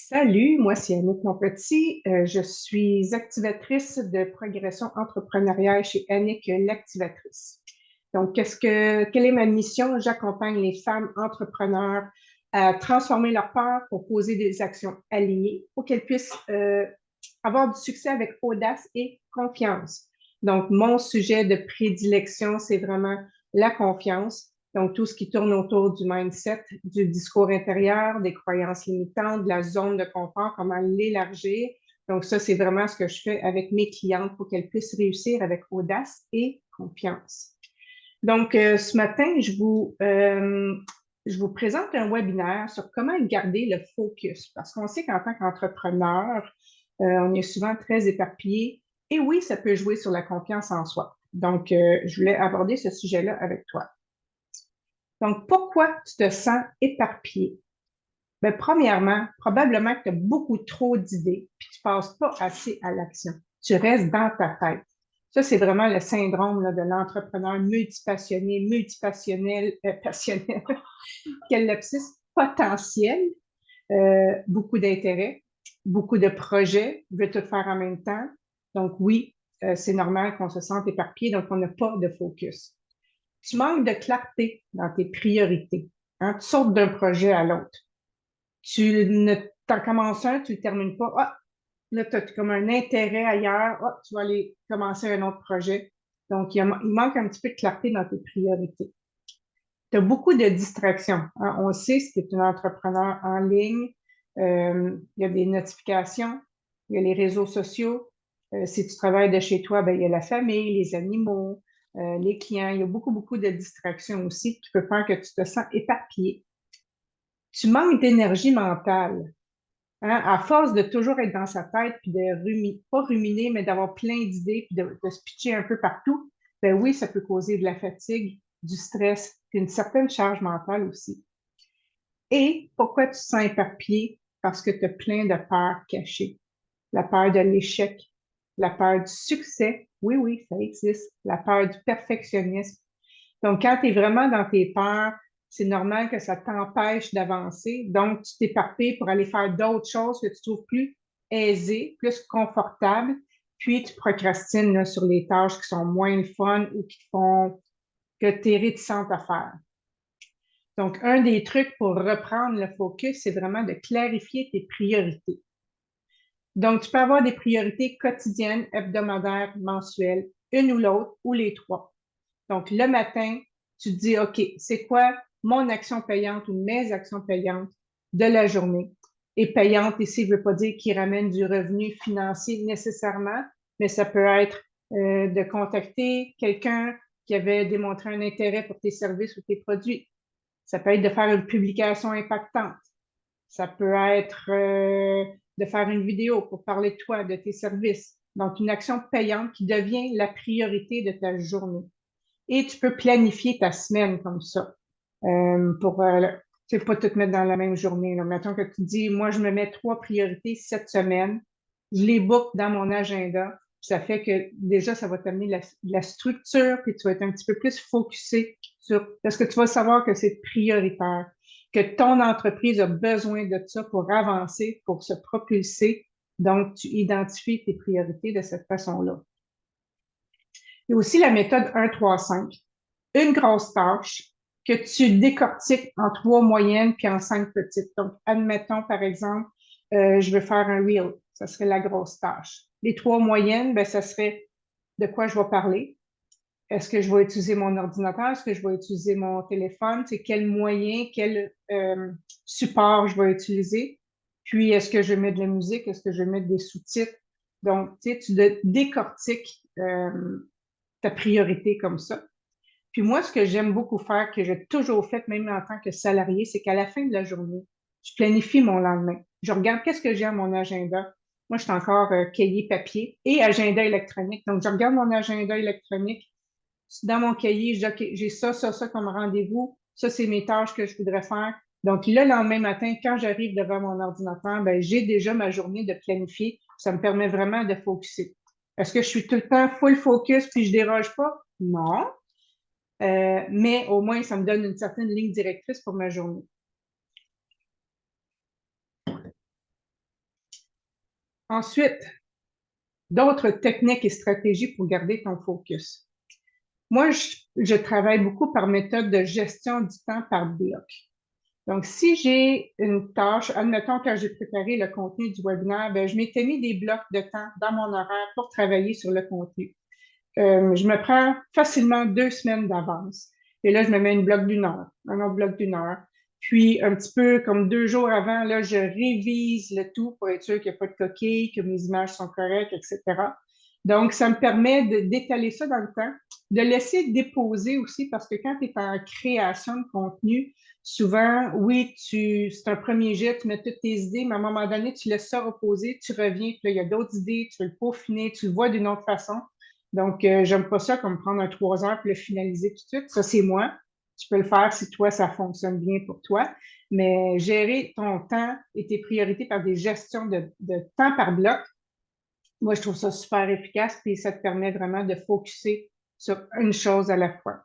Salut, moi c'est Annick Monpetit. Je suis activatrice de progression entrepreneuriale chez Annick l'Activatrice. Donc, quelle est ma mission? J'accompagne les femmes entrepreneurs à transformer leur peur pour poser des actions alignées pour qu'elles puissent avoir du succès avec audace et confiance. Donc, mon sujet de prédilection, c'est vraiment la confiance. Donc, tout ce qui tourne autour du mindset, du discours intérieur, des croyances limitantes, de la zone de confort, comment l'élargir. Donc, ça, c'est vraiment ce que je fais avec mes clientes pour qu'elles puissent réussir avec audace et confiance. Donc, ce matin, je vous présente un webinaire sur comment garder le focus. Parce qu'on sait qu'en tant qu'entrepreneur, on est souvent très éparpillé. Et oui, ça peut jouer sur la confiance en soi. Donc, je voulais aborder ce sujet-là avec toi. Donc, pourquoi tu te sens éparpillé? Bien, premièrement, probablement que tu as beaucoup trop d'idées puis tu ne passes pas assez à l'action. Tu restes dans ta tête. Ça, c'est vraiment le syndrome là, de l'entrepreneur multipassionné, multipassionnel, passionnel, quel lapsus potentiel, beaucoup d'intérêts, beaucoup de projets, veut tout faire en même temps. Donc oui, c'est normal qu'on se sente éparpillé, donc on n'a pas de focus. Tu manques de clarté dans tes priorités. Hein? Tu sautes d'un projet à l'autre. Tu ne t'en commences un, tu ne le termines pas. Ah, là, tu as comme un intérêt ailleurs. Ah, tu vas aller commencer un autre projet. Donc, il manque un petit peu de clarté dans tes priorités. Tu as beaucoup de distractions. Hein? On sait, si tu es un entrepreneur en ligne, il y a des notifications, il y a les réseaux sociaux. Si tu travailles de chez toi, ben, il y a la famille, les animaux, les clients. Il y a beaucoup, beaucoup de distractions aussi qui peut faire que tu te sens éparpillé. Tu manques d'énergie mentale. Hein? À force de toujours être dans sa tête, puis de pas ruminer, mais d'avoir plein d'idées, puis de se pitcher un peu partout, ben oui, ça peut causer de la fatigue, du stress, puis une certaine charge mentale aussi. Et pourquoi tu te sens éparpillé? Parce que tu as plein de peurs cachées. La peur de l'échec, la peur du succès, oui, oui, ça existe, la peur du perfectionnisme. Donc, quand tu es vraiment dans tes peurs, c'est normal que ça t'empêche d'avancer. Donc, tu t'éparpilles pour aller faire d'autres choses que tu trouves plus aisées, plus confortables, puis tu procrastines là, sur les tâches qui sont moins fun ou qui font que tu es réticente à faire. Donc, un des trucs pour reprendre le focus, c'est vraiment de clarifier tes priorités. Donc, tu peux avoir des priorités quotidiennes, hebdomadaires, mensuelles, une ou l'autre, ou les trois. Donc, le matin, tu te dis, OK, c'est quoi mon action payante ou mes actions payantes de la journée? Et payante ici ne veut pas dire qu'il ramène du revenu financier nécessairement, mais ça peut être de contacter quelqu'un qui avait démontré un intérêt pour tes services ou tes produits. Ça peut être de faire une publication impactante. Ça peut être de faire une vidéo pour parler de toi, de tes services. Donc, une action payante qui devient la priorité de ta journée. Et tu peux planifier ta semaine comme ça pour tu sais, pas tout mettre dans la même journée. Là. Mettons que tu dis, moi, je me mets 3 priorités cette semaine, je les book dans mon agenda. Ça fait que déjà, ça va t'amener la structure, puis tu vas être un petit peu plus focusé sur, parce que tu vas savoir que c'est prioritaire, que ton entreprise a besoin de ça pour avancer, pour se propulser. Donc, tu identifies tes priorités de cette façon-là. Il y a aussi la méthode 1-3-5. Une grosse tâche que tu décortiques en 3 moyennes puis en 5 petites. Donc, admettons, par exemple, je veux faire un reel. Ça serait la grosse tâche. Les 3 moyennes, ben, ça serait de quoi je vais parler. Est-ce que je vais utiliser mon ordinateur? Est-ce que je vais utiliser mon téléphone? C'est quel moyen, quel support je vais utiliser? Puis, est-ce que je mets de la musique? Est-ce que je mets des sous-titres? Donc, tu sais, tu décortiques ta priorité comme ça. Puis moi, ce que j'aime beaucoup faire, que j'ai toujours fait, même en tant que salarié, c'est qu'à la fin de la journée, je planifie mon lendemain. Je regarde qu'est-ce que j'ai à mon agenda. Moi, je suis encore cahier papier et agenda électronique. Donc, je regarde mon agenda électronique. Dans mon cahier, je dis, OK, j'ai ça comme rendez-vous. Ça, c'est mes tâches que je voudrais faire. Donc, le lendemain matin, quand j'arrive devant mon ordinateur, ben, j'ai déjà ma journée de planifier. Ça me permet vraiment de focuser. Est-ce que je suis tout le temps full focus puis je déroge pas? Non. Mais au moins, ça me donne une certaine ligne directrice pour ma journée. Ensuite, d'autres techniques et stratégies pour garder ton focus. Moi, je travaille beaucoup par méthode de gestion du temps par bloc. Donc, si j'ai une tâche, admettons quand j'ai préparé le contenu du webinaire, ben, je m'étais mis des blocs de temps dans mon horaire pour travailler sur le contenu. Je me prends facilement 2 semaines d'avance. Et là, je me mets une bloc d'une heure, un autre bloc d'une heure. Puis, un petit peu comme 2 jours avant, là, je révise le tout pour être sûr qu'il n'y a pas de coquilles, que mes images sont correctes, etc. Donc, ça me permet d'étaler ça dans le temps, de laisser déposer aussi, parce que quand tu es en création de contenu, souvent, oui, c'est un premier jet, tu mets toutes tes idées, mais à un moment donné, tu laisses ça reposer, tu reviens, puis là, il y a d'autres idées, tu veux le peaufiner, tu le vois d'une autre façon. Donc, j'aime pas ça comme prendre un 3 heures puis le finaliser tout de suite. Ça, c'est moi. Tu peux le faire si toi, ça fonctionne bien pour toi. Mais gérer ton temps et tes priorités par des gestions de temps par bloc, moi, je trouve ça super efficace, puis ça te permet vraiment de focuser sur une chose à la fois.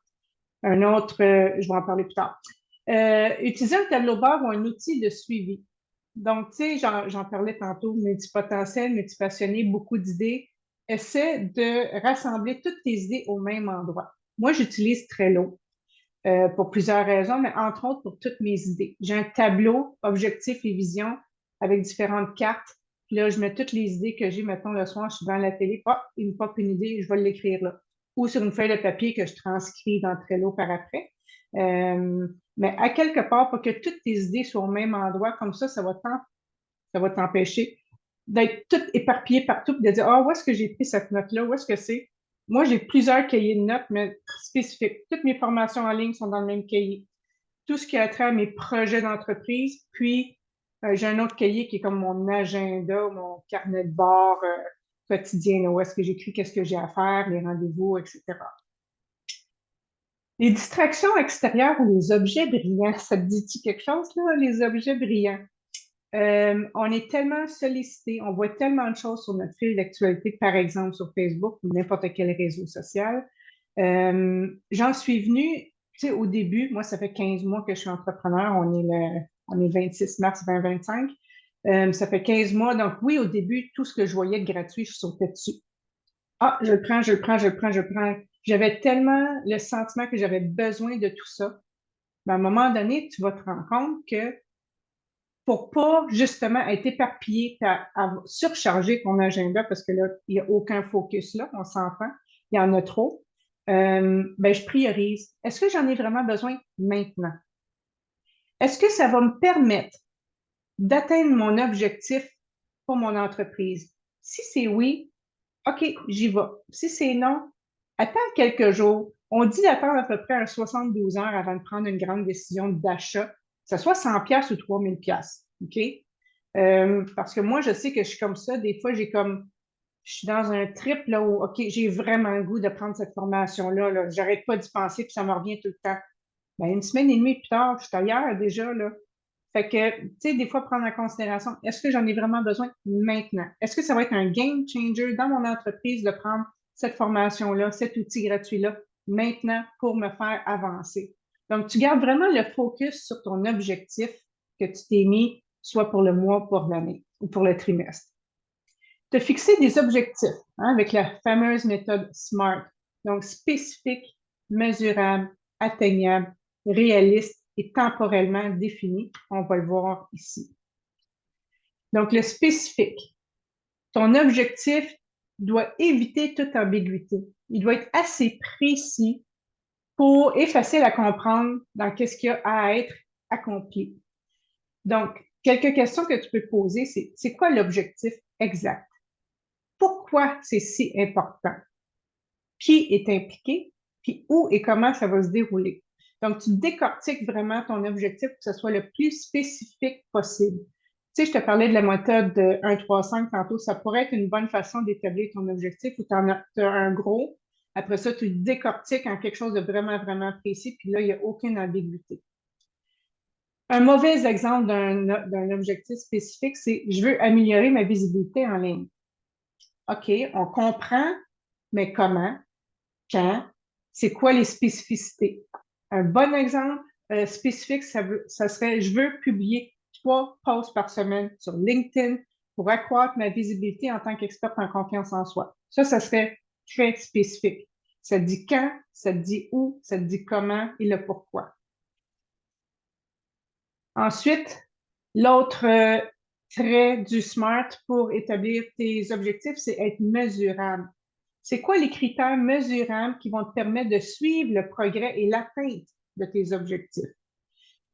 Un autre, je vais en parler plus tard. Utiliser un tableau de bord ou un outil de suivi. Donc, tu sais, j'en parlais tantôt, multipotentiel, multipassionné, beaucoup d'idées. Essaie de rassembler toutes tes idées au même endroit. Moi, j'utilise Trello pour plusieurs raisons, mais entre autres pour toutes mes idées. J'ai un tableau, objectifs et visions avec différentes cartes. Puis là, je mets toutes les idées que j'ai, mettons, le soir, je suis devant la télé, hop, il me pop une idée, je vais l'écrire là. Ou sur une feuille de papier que je transcris dans Trello par après. Mais à quelque part, pour que toutes tes idées soient au même endroit, comme ça va t'empêcher d'être tout éparpillé partout et de dire, ah, où est-ce que j'ai pris cette note-là? Où est-ce que c'est? Moi, j'ai plusieurs cahiers de notes, mais spécifiques. Toutes mes formations en ligne sont dans le même cahier. Tout ce qui a trait à mes projets d'entreprise, puis j'ai un autre cahier qui est comme mon agenda, mon carnet de bord quotidien, là, où est-ce que j'écris qu'est-ce que j'ai à faire, les rendez-vous, etc. Les distractions extérieures ou les objets brillants, ça te dit-tu quelque chose, là, les objets brillants? On est tellement sollicité, on voit tellement de choses sur notre fil d'actualité, par exemple sur Facebook ou n'importe quel réseau social. J'en suis venue, tu sais, au début, moi, ça fait 15 mois que je suis entrepreneur, on est 26 mars 2025. Ça fait 15 mois, donc oui, au début, tout ce que je voyais de gratuit, je sautais dessus. Ah, je le prends, je le prends, je le prends, je le prends. J'avais tellement le sentiment que j'avais besoin de tout ça. Mais à un moment donné, tu vas te rendre compte que pour pas justement être éparpillé, à surcharger ton agenda parce que là, il n'y a aucun focus là, on s'entend, il y en a trop. Ben, je priorise. Est-ce que j'en ai vraiment besoin maintenant? Est-ce que ça va me permettre d'atteindre mon objectif pour mon entreprise? Si c'est oui, OK, j'y vais. Si c'est non, attends quelques jours. On dit d'attendre à peu près un 72 heures avant de prendre une grande décision d'achat, que ce soit 100 pièces ou 3000 pièces. OK? Parce que moi, je sais que je suis comme ça. Des fois, je suis dans un trip là où, OK, j'ai vraiment le goût de prendre cette formation-là. Là. J'arrête pas d'y penser puis ça me revient tout le temps. Ben, une semaine et demie plus tard, je suis ailleurs déjà, là. Fait que, tu sais, des fois, prendre en considération, est-ce que j'en ai vraiment besoin maintenant? Est-ce que ça va être un game changer dans mon entreprise de prendre cette formation-là, cet outil gratuit-là, maintenant pour me faire avancer? Donc, tu gardes vraiment le focus sur ton objectif que tu t'es mis, soit pour le mois, pour l'année ou pour le trimestre. Te fixer des objectifs avec la fameuse méthode SMART, donc spécifique, mesurable, atteignable, réaliste et temporellement défini. On va le voir ici. Donc, le spécifique. Ton objectif doit éviter toute ambiguïté. Il doit être assez précis et facile à comprendre dans qu'est-ce qu'il y a à être accompli. Donc, quelques questions que tu peux poser, c'est quoi l'objectif exact? Pourquoi c'est si important? Qui est impliqué? Puis où et comment ça va se dérouler? Donc, tu décortiques vraiment ton objectif pour que ce soit le plus spécifique possible. Tu sais, je te parlais de la méthode de 1, 3, 5 tantôt. Ça pourrait être une bonne façon d'établir ton objectif où tu as un gros. Après ça, tu le décortiques en quelque chose de vraiment, vraiment précis. Puis là, il n'y a aucune ambiguïté. Un mauvais exemple d'un objectif spécifique, c'est je veux améliorer ma visibilité en ligne. OK, on comprend, mais comment, quand, c'est quoi les spécificités? Un bon exemple spécifique, ça serait je veux publier 3 posts par semaine sur LinkedIn pour accroître ma visibilité en tant qu'experte en confiance en soi. Ça serait très spécifique. Ça te dit quand, ça te dit où, ça te dit comment et le pourquoi. Ensuite, l'autre trait du SMART pour établir tes objectifs, c'est être mesurable. C'est quoi les critères mesurables qui vont te permettre de suivre le progrès et l'atteinte de tes objectifs?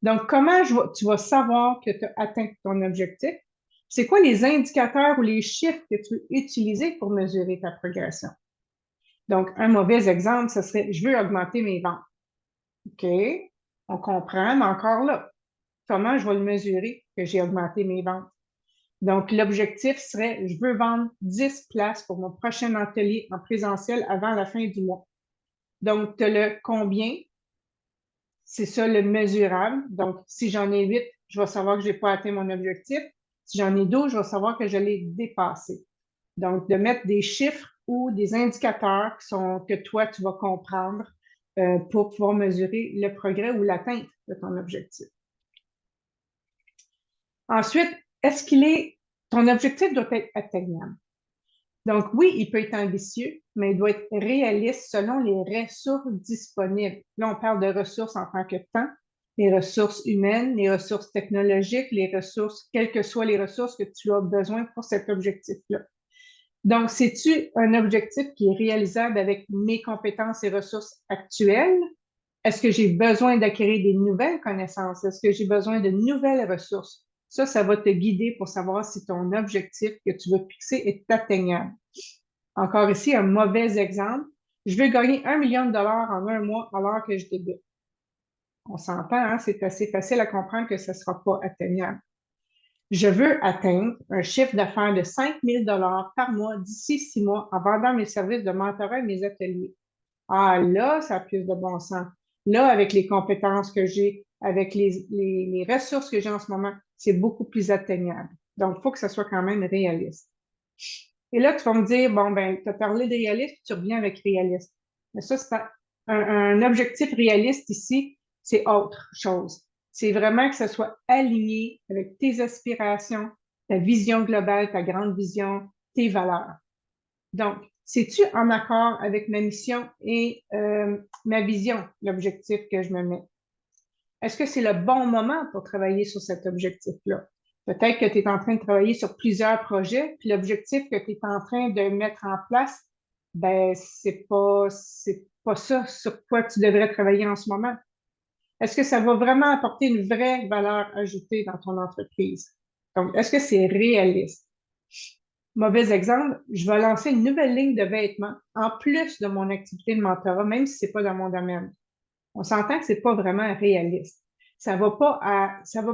Donc, comment tu vas savoir que tu as atteint ton objectif? C'est quoi les indicateurs ou les chiffres que tu veux utiliser pour mesurer ta progression? Donc, un mauvais exemple, ce serait, je veux augmenter mes ventes. OK, on comprend, mais encore là, comment je vais le mesurer que j'ai augmenté mes ventes? Donc, l'objectif serait, je veux vendre 10 places pour mon prochain atelier en présentiel avant la fin du mois. Donc, tu as le combien, c'est ça le mesurable. Donc, si j'en ai 8, je vais savoir que je n'ai pas atteint mon objectif. Si j'en ai 12, je vais savoir que je l'ai dépassé. Donc, de mettre des chiffres ou des indicateurs que toi, tu vas comprendre pour pouvoir mesurer le progrès ou l'atteinte de ton objectif. Ensuite, ton objectif doit être atteignable. Donc, oui, il peut être ambitieux, mais il doit être réaliste selon les ressources disponibles. Là, on parle de ressources en tant que temps, les ressources humaines, les ressources technologiques, les ressources, quelles que soient les ressources que tu as besoin pour cet objectif-là. Donc, c'est-tu un objectif qui est réalisable avec mes compétences et ressources actuelles? Est-ce que j'ai besoin d'acquérir des nouvelles connaissances? Est-ce que j'ai besoin de nouvelles ressources? Ça va te guider pour savoir si ton objectif que tu veux fixer est atteignable. Encore ici, un mauvais exemple. Je veux gagner 1 million de dollars en un mois alors que je débute. On s'entend, hein? C'est assez facile à comprendre que ce ne sera pas atteignable. Je veux atteindre un chiffre d'affaires de 5 000 dollars par mois d'ici 6 mois en vendant mes services de mentorat et mes ateliers. Ah, là, ça a plus de bon sens. Là, avec les compétences que j'ai, avec les ressources que j'ai en ce moment, c'est beaucoup plus atteignable. Donc, il faut que ça soit quand même réaliste. Et là, tu vas me dire, bon, ben, tu as parlé de réaliste, tu reviens avec réaliste. Mais ça, c'est un objectif réaliste ici, c'est autre chose. C'est vraiment que ça soit aligné avec tes aspirations, ta vision globale, ta grande vision, tes valeurs. Donc, c'est-tu en accord avec ma mission et ma vision, l'objectif que je me mets? Est-ce que c'est le bon moment pour travailler sur cet objectif-là? Peut-être que tu es en train de travailler sur plusieurs projets, puis l'objectif que tu es en train de mettre en place, ben, c'est pas ça sur quoi tu devrais travailler en ce moment. Est-ce que ça va vraiment apporter une vraie valeur ajoutée dans ton entreprise? Donc, est-ce que c'est réaliste? Mauvais exemple, je vais lancer une nouvelle ligne de vêtements en plus de mon activité de mentorat, même si c'est pas dans mon domaine. On s'entend que c'est pas vraiment réaliste. Ça va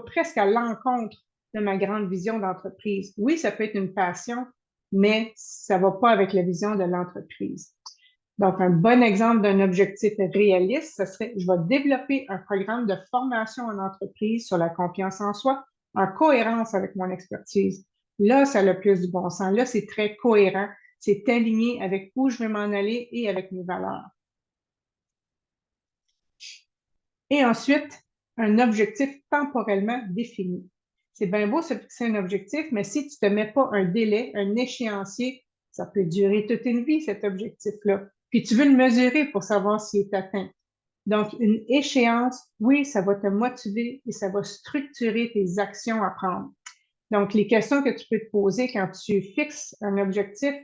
presque à l'encontre de ma grande vision d'entreprise. Oui, ça peut être une passion, mais ça va pas avec la vision de l'entreprise. Donc, un bon exemple d'un objectif réaliste, ce serait, je vais développer un programme de formation en entreprise sur la confiance en soi en cohérence avec mon expertise. Là, ça a le plus du bon sens. Là, c'est très cohérent. C'est aligné avec où je veux m'en aller et avec mes valeurs. Et ensuite, un objectif temporellement défini. C'est bien beau se fixer un objectif, mais si tu ne te mets pas un délai, un échéancier, ça peut durer toute une vie, cet objectif-là. Puis tu veux le mesurer pour savoir s'il est atteint. Donc, une échéance, oui, ça va te motiver et ça va structurer tes actions à prendre. Donc, les questions que tu peux te poser quand tu fixes un objectif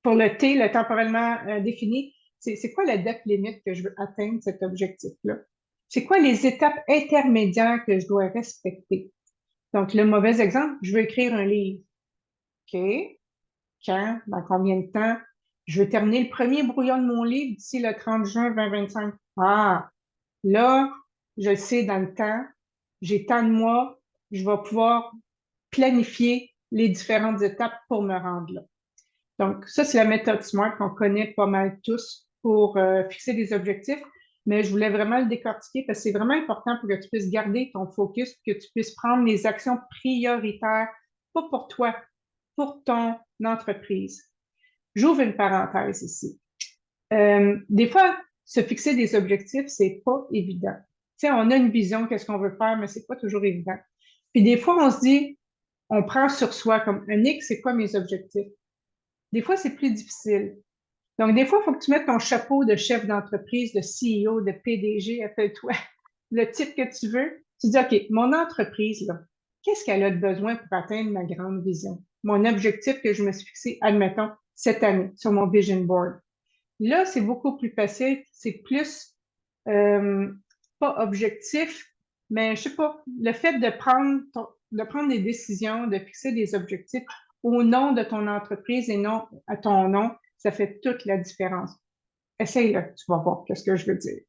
pour le T, le temporellement défini, c'est quoi la date limite que je veux atteindre cet objectif-là? C'est quoi les étapes intermédiaires que je dois respecter? Donc, le mauvais exemple, je veux écrire un livre. OK. Quand? Dans combien de temps? Je veux terminer le premier brouillon de mon livre d'ici le 30 juin 2025. Ah, là, je le sais dans le temps, j'ai tant de mois, je vais pouvoir planifier les différentes étapes pour me rendre là. Donc, ça, c'est la méthode SMART qu'on connaît pas mal tous pour fixer des objectifs, mais je voulais vraiment le décortiquer parce que c'est vraiment important pour que tu puisses garder ton focus, que tu puisses prendre les actions prioritaires, pas pour toi, pour ton entreprise. J'ouvre une parenthèse ici. Des fois, se fixer des objectifs, c'est pas évident. Tu sais, on a une vision, qu'est-ce qu'on veut faire, mais c'est pas toujours évident. Puis des fois, on se dit, on prend sur soi comme Annick, c'est quoi mes objectifs? Des fois, c'est plus difficile. Donc, des fois, il faut que tu mettes ton chapeau de chef d'entreprise, de CEO, de PDG, appelle-toi le titre que tu veux. Tu dis, OK, mon entreprise, là, qu'est-ce qu'elle a de besoin pour atteindre ma grande vision? Mon objectif que je me suis fixé, admettons, cette année, sur mon vision board. Là, c'est beaucoup plus facile. C'est plus, euh, pas objectif, mais je sais pas, le fait de prendre des décisions, de fixer des objectifs au nom de ton entreprise et non à ton nom, ça fait toute la différence. Essaye-le, tu vas voir qu'est-ce que je veux dire.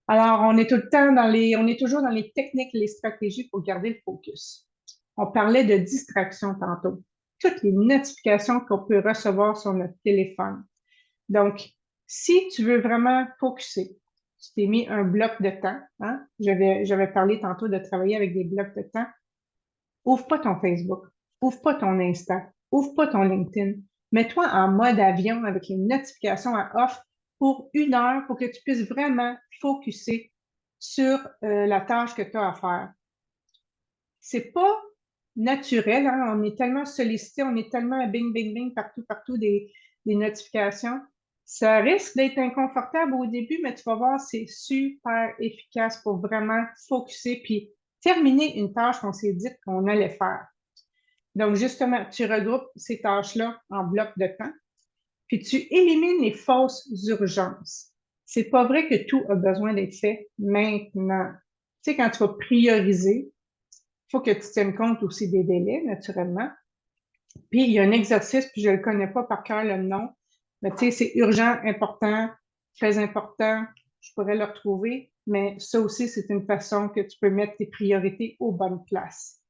Alors, on est toujours dans les techniques, les stratégies pour garder le focus. On parlait de distraction tantôt. Toutes les notifications qu'on peut recevoir sur notre téléphone. Donc, si tu veux vraiment focuser, tu t'es mis un bloc de temps, hein? J'avais parlé tantôt de travailler avec des blocs de temps. Ouvre pas ton Facebook, ouvre pas ton Insta, ouvre pas ton LinkedIn. Mets-toi en mode avion avec les notifications à off pour 1 heure pour que tu puisses vraiment focuser sur la tâche que tu as à faire. C'est pas naturel, hein? On est tellement sollicité, on est tellement bing, bing, bing partout des notifications. Ça risque d'être inconfortable au début, mais tu vas voir, c'est super efficace pour vraiment focuser puis terminer une tâche qu'on s'est dit qu'on allait faire. Donc, justement, tu regroupes ces tâches-là en blocs de temps, puis tu élimines les fausses urgences. C'est pas vrai que tout a besoin d'être fait maintenant. Tu sais, quand tu vas prioriser, il faut que tu tiennes compte aussi des délais, naturellement. Puis, il y a un exercice, puis je ne le connais pas par cœur le nom, mais tu sais, c'est urgent, important, très important. Je pourrais le retrouver, mais ça aussi, c'est une façon que tu peux mettre tes priorités aux bonnes places.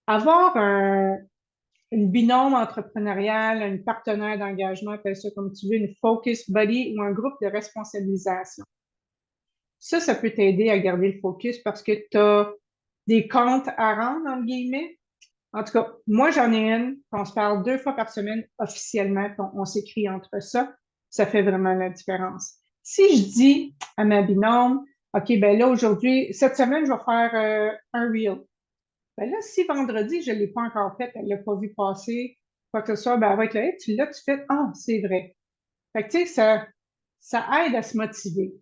Avoir une binôme entrepreneuriale, un partenaire d'engagement, appelle ça comme tu veux, une focus buddy ou un groupe de responsabilisation. Ça peut t'aider à garder le focus parce que tu as des comptes à rendre, entre guillemets. En tout cas, moi, j'en ai une, on se parle 2 fois par semaine officiellement, on s'écrit entre ça fait vraiment la différence. Si je dis à ma binôme, OK, ben là, aujourd'hui, cette semaine, je vais faire un reel. Ben là, si vendredi, je ne l'ai pas encore fait, elle ne l'a pas vu passer, quoi que ce soit, ben elle va être là, hey, tu l'as, tu fais, ah, c'est vrai. Fait que, tu sais, ça aide à se motiver.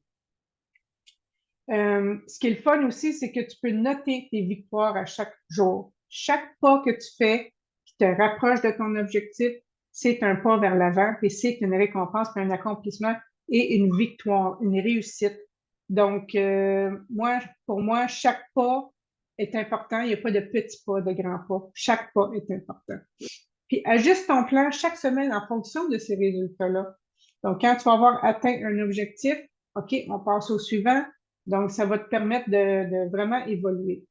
Ce qui est le fun aussi, c'est que tu peux noter tes victoires à chaque jour. Chaque pas que tu fais qui te rapproche de ton objectif, c'est un pas vers l'avant, et c'est une récompense, un accomplissement et une victoire, une réussite. Donc, pour moi, chaque pas est important. Il n'y a pas de petits pas, de grands pas. Chaque pas est important. Puis, ajuste ton plan chaque semaine en fonction de ces résultats-là. Donc, quand tu vas avoir atteint un objectif, OK, on passe au suivant. Donc, ça va te permettre de vraiment évoluer.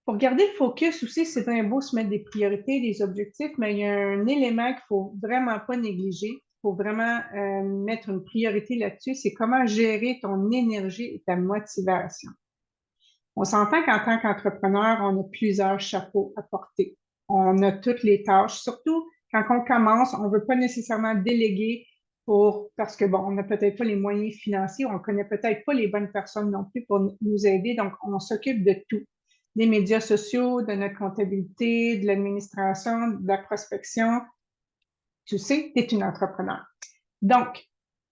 Pour garder le focus aussi, c'est bien beau se mettre des priorités, des objectifs, mais il y a un élément qu'il faut vraiment pas négliger. Il faut vraiment mettre une priorité là-dessus, c'est comment gérer ton énergie et ta motivation. On s'entend qu'en tant qu'entrepreneur, on a plusieurs chapeaux à porter. On a toutes les tâches, surtout quand on commence, on ne veut pas nécessairement déléguer parce que bon, on n'a peut-être pas les moyens financiers, on ne connaît peut-être pas les bonnes personnes non plus pour nous aider, donc on s'occupe de tout. Des médias sociaux, de notre comptabilité, de l'administration, de la prospection. Tu sais, tu es une entrepreneur. Donc,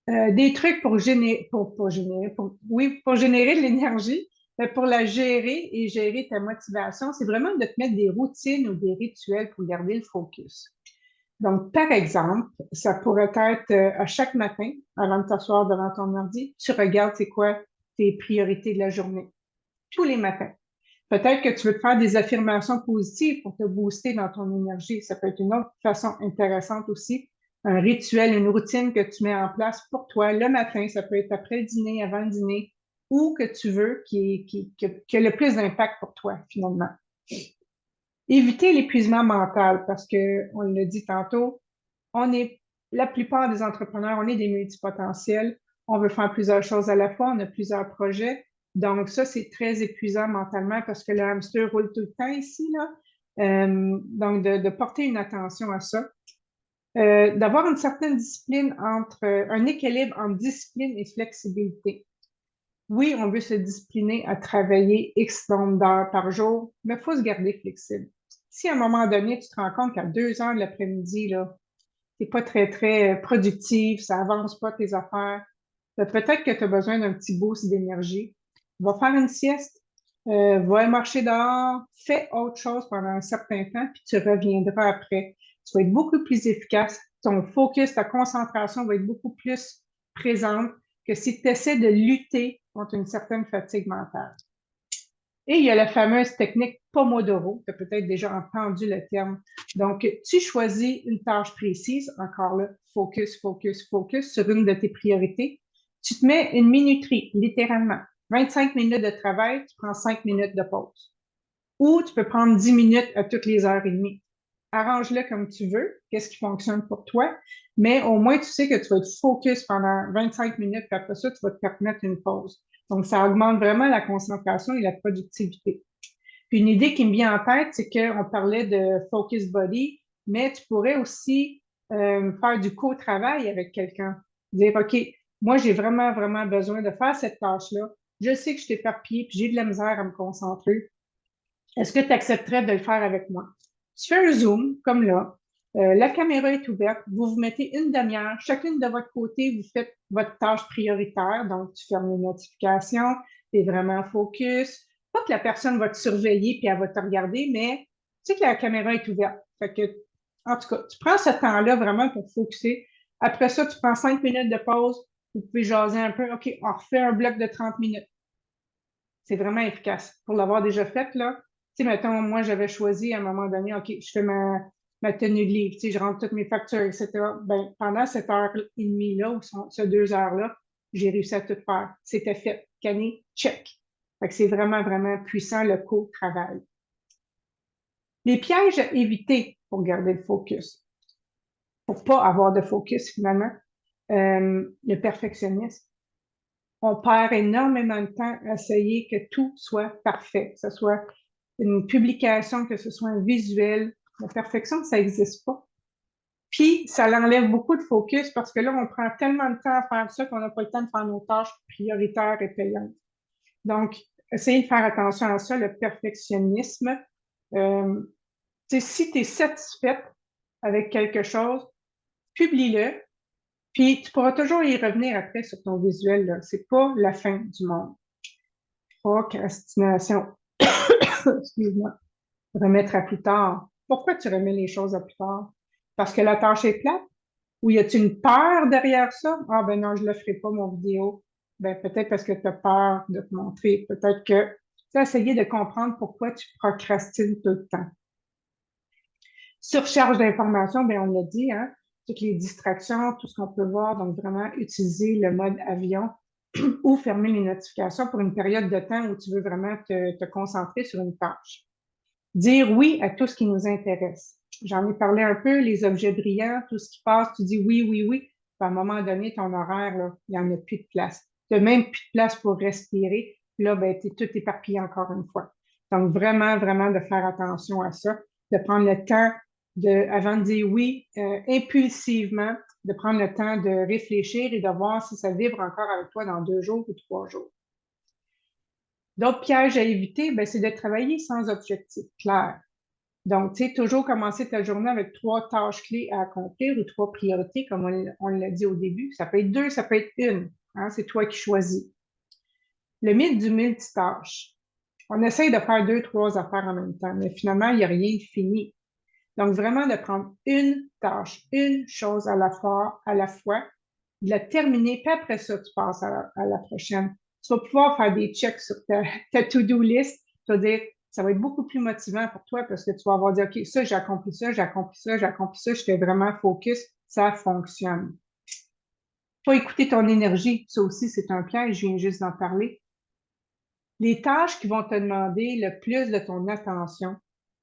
des trucs pour générer, pour générer de l'énergie, mais pour la gérer et gérer ta motivation, c'est vraiment de te mettre des routines ou des rituels pour garder le focus. Donc, par exemple, ça pourrait être à chaque matin, avant de t'asseoir devant ton ordi, tu regardes c'est quoi tes priorités de la journée, tous les matins. Peut-être que tu veux te faire des affirmations positives pour te booster dans ton énergie. Ça peut être une autre façon intéressante aussi. Un rituel, une routine que tu mets en place pour toi le matin. Ça peut être après le dîner, avant le dîner, ou que tu veux qui a le plus d'impact pour toi, finalement. Éviter l'épuisement mental parce que, on l'a dit tantôt, la plupart des entrepreneurs, on est des multipotentiels. On veut faire plusieurs choses à la fois, on a plusieurs projets. Donc, ça, c'est très épuisant mentalement parce que le hamster roule tout le temps ici, là. Donc, de porter une attention à ça. D'avoir une certaine discipline un équilibre entre discipline et flexibilité. Oui, on veut se discipliner à travailler X nombre d'heures par jour, mais il faut se garder flexible. Si à un moment donné, tu te rends compte qu'à 2 heures de l'après-midi, là, t'es pas très, très productif, ça avance pas tes affaires, ben, peut-être que tu as besoin d'un petit boost d'énergie. Va faire une sieste, va marcher dehors, fais autre chose pendant un certain temps, puis tu reviendras après. Tu vas être beaucoup plus efficace. Ton focus, ta concentration va être beaucoup plus présente que si tu essaies de lutter contre une certaine fatigue mentale. Et il y a la fameuse technique Pomodoro, tu as peut-être déjà entendu le terme. Donc, tu choisis une tâche précise, encore là, focus, focus, focus sur une de tes priorités. Tu te mets une minuterie, littéralement. 25 minutes de travail, tu prends 5 minutes de pause. Ou tu peux prendre 10 minutes à toutes les heures et demie. Arrange-le comme tu veux, qu'est-ce qui fonctionne pour toi, mais au moins tu sais que tu vas être focus pendant 25 minutes, puis après ça, tu vas te permettre une pause. Donc, ça augmente vraiment la concentration et la productivité. Puis une idée qui me vient en tête, c'est qu'on parlait de focus body, mais tu pourrais aussi faire du co-travail avec quelqu'un. Dire, OK, moi, j'ai vraiment, vraiment besoin de faire cette tâche-là. Je sais que je t'ai éparpillée, puis j'ai de la misère à me concentrer. Est-ce que tu accepterais de le faire avec moi? Tu fais un Zoom, comme là. La caméra est ouverte. Vous vous mettez une demi-heure. Chacune de votre côté, vous faites votre tâche prioritaire. Donc, tu fermes les notifications. Tu es vraiment focus. Pas que la personne va te surveiller puis elle va te regarder, mais tu sais que la caméra est ouverte. Fait que, en tout cas, tu prends ce temps-là vraiment pour focuser. Après ça, tu prends 5 minutes de pause. Vous pouvez jaser un peu. OK, on refait un bloc de 30 minutes. C'est vraiment efficace. Pour l'avoir déjà fait, là, tu sais, mettons, moi, j'avais choisi à un moment donné, OK, je fais ma tenue de livre, tu sais, je rentre toutes mes factures, etc. Ben, pendant cette heure et demie-là, ou ces 2 heures-là, j'ai réussi à tout faire. C'était fait. Canné, check. Fait que c'est vraiment, vraiment puissant, le co-travail. Les pièges à éviter pour garder le focus, pour pas avoir de focus, finalement, le perfectionnisme. On perd énormément de temps à essayer que tout soit parfait, que ce soit une publication, que ce soit un visuel. La perfection, ça n'existe pas. Puis, ça l'enlève beaucoup de focus parce que là, on prend tellement de temps à faire ça qu'on n'a pas le temps de faire nos tâches prioritaires et payantes. Donc, essayez de faire attention à ça, le perfectionnisme. Euh, si tu es satisfaite avec quelque chose, publie-le, puis tu pourras toujours y revenir après sur ton visuel. C'est pas la fin du monde. Procrastination. Excuse-moi. Remettre à plus tard. Pourquoi tu remets les choses à plus tard? Parce que la tâche est plate? Ou y a-t-il une peur derrière ça? Ah ben non, je ne le ferai pas, mon vidéo. Ben peut-être parce que tu as peur de te montrer. Peut-être que tu as essayé de comprendre pourquoi tu procrastines tout le temps. Surcharge d'informations, ben on l'a dit, hein? Toutes les distractions, tout ce qu'on peut voir. Donc vraiment utiliser le mode avion ou fermer les notifications pour une période de temps où tu veux vraiment te concentrer sur une tâche. Dire oui à tout ce qui nous intéresse. J'en ai parlé un peu, les objets brillants, tout ce qui passe, tu dis oui, oui, oui. Puis à un moment donné, ton horaire, là, il n'y en a plus de place. Tu n'as même plus de place pour respirer. Là, ben, tu es tout éparpillé encore une fois. Donc, vraiment, vraiment de faire attention à ça, de prendre le temps avant de dire oui, impulsivement, de prendre le temps de réfléchir et de voir si ça vibre encore avec toi dans 2 jours ou 3 jours. D'autres pièges à éviter, ben, c'est de travailler sans objectif clair. Donc, tu sais, toujours commencer ta journée avec 3 tâches clés à accomplir ou 3 priorités, comme on l'a dit au début. Ça peut être 2, ça peut être une. Hein, c'est toi qui choisis. Le mythe du multitâche. On essaye de faire 2, 3 affaires en même temps, mais finalement, il n'y a rien de fini. Donc, vraiment de prendre une tâche, une chose à la fois, de la terminer, puis après ça, tu passes à la prochaine. Tu vas pouvoir faire des checks sur ta to-do list. Tu vas dire, ça va être beaucoup plus motivant pour toi parce que tu vas avoir dit, OK, ça, j'ai accompli ça, j'ai accompli ça, j'ai accompli ça, j'étais vraiment focus, ça fonctionne. Pas écouter ton énergie, ça aussi, c'est un piège, je viens juste d'en parler. Les tâches qui vont te demander le plus de ton attention,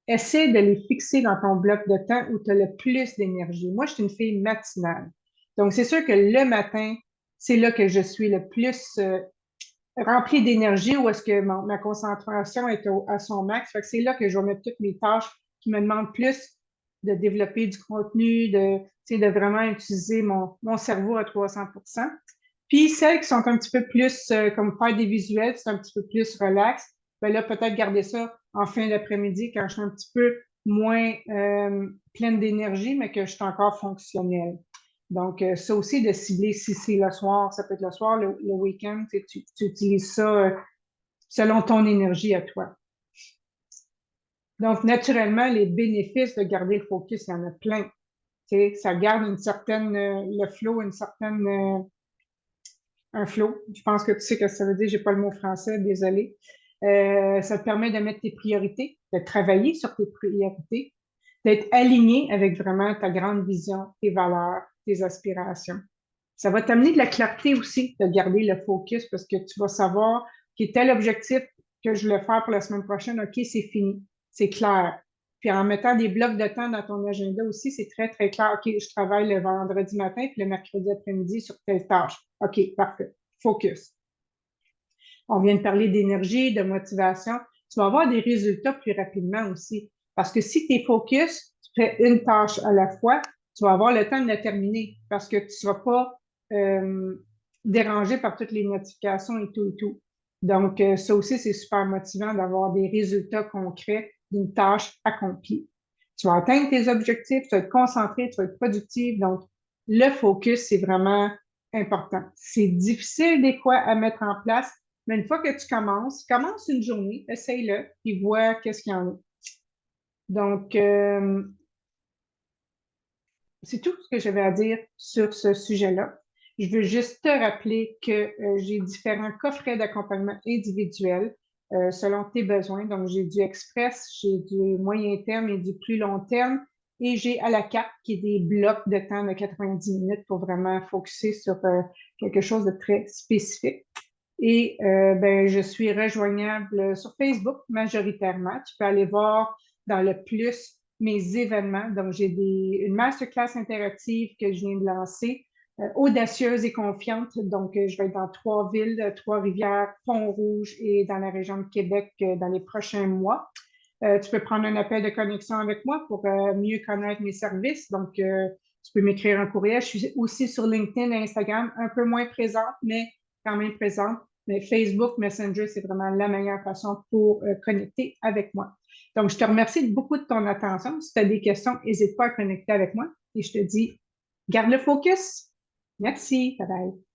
essaie de les fixer dans ton bloc de temps où tu as le plus d'énergie. Moi, je suis une fille matinale. Donc, c'est sûr que le matin, c'est là que je suis le plus remplie d'énergie ou est-ce que ma concentration est à son max. Fait que c'est là que je vais mettre toutes mes tâches qui me demandent plus de développer du contenu, de vraiment utiliser mon cerveau à 300%. Puis celles qui sont un petit peu plus, comme faire des visuels, c'est un petit peu plus relax, ben là, peut-être garder ça en fin d'après-midi quand je suis un petit peu moins pleine d'énergie, mais que je suis encore fonctionnelle. Donc, ça aussi, de cibler si c'est le soir, ça peut être le soir, le week-end, tu utilises ça selon ton énergie à toi. Donc, naturellement, les bénéfices de garder le focus, il y en a plein. Tu sais, ça garde une certaine, le flow, une certaine, un flow. Je pense que tu sais ce que ça veut dire, j'ai pas le mot français, désolé. Ça te permet de mettre tes priorités, de travailler sur tes priorités, d'être aligné avec vraiment ta grande vision, tes valeurs, tes aspirations. Ça va t'amener de la clarté aussi, de garder le focus parce que tu vas savoir quel est tel objectif que je voulais faire pour la semaine prochaine. OK, c'est fini. C'est clair. Puis en mettant des blocs de temps dans ton agenda aussi, c'est très, très clair. OK, je travaille le vendredi matin puis le mercredi après-midi sur telle tâche. OK, parfait. Focus. On vient de parler d'énergie, de motivation. Tu vas avoir des résultats plus rapidement aussi. Parce que si tu es focus, tu fais une tâche à la fois, tu vas avoir le temps de la terminer parce que tu ne seras pas dérangé par toutes les notifications et tout et tout. Donc, ça aussi, c'est super motivant d'avoir des résultats concrets d'une tâche accomplie. Tu vas atteindre tes objectifs, tu vas être concentré, tu vas être productif. Donc, le focus, c'est vraiment important. C'est difficile des fois à mettre en place, mais une fois que tu commence une journée, essaye-le, et vois qu'est-ce qu'il y en a. Donc, c'est tout ce que j'avais à dire sur ce sujet-là. Je veux juste te rappeler que j'ai différents coffrets d'accompagnement individuel selon tes besoins. Donc, j'ai du express, j'ai du moyen terme et du plus long terme. Et j'ai à la carte qui est des blocs de temps de 90 minutes pour vraiment focuser sur quelque chose de très spécifique. Et ben, je suis rejoignable sur Facebook majoritairement. Tu peux aller voir dans le plus mes événements. Donc, j'ai une masterclass interactive que je viens de lancer, audacieuse et confiante. Donc, je vais être dans 3 villes, Trois-Rivières, Pont-Rouge et dans la région de Québec dans les prochains mois. Tu peux prendre un appel de connexion avec moi pour mieux connaître mes services. Donc, tu peux m'écrire un courriel. Je suis aussi sur LinkedIn et Instagram, un peu moins présente, mais quand même présente. Mais Facebook, Messenger, c'est vraiment la meilleure façon pour connecter avec moi. Donc, je te remercie beaucoup de ton attention. Si tu as des questions, n'hésite pas à connecter avec moi. Et je te dis, garde le focus. Merci. Bye bye.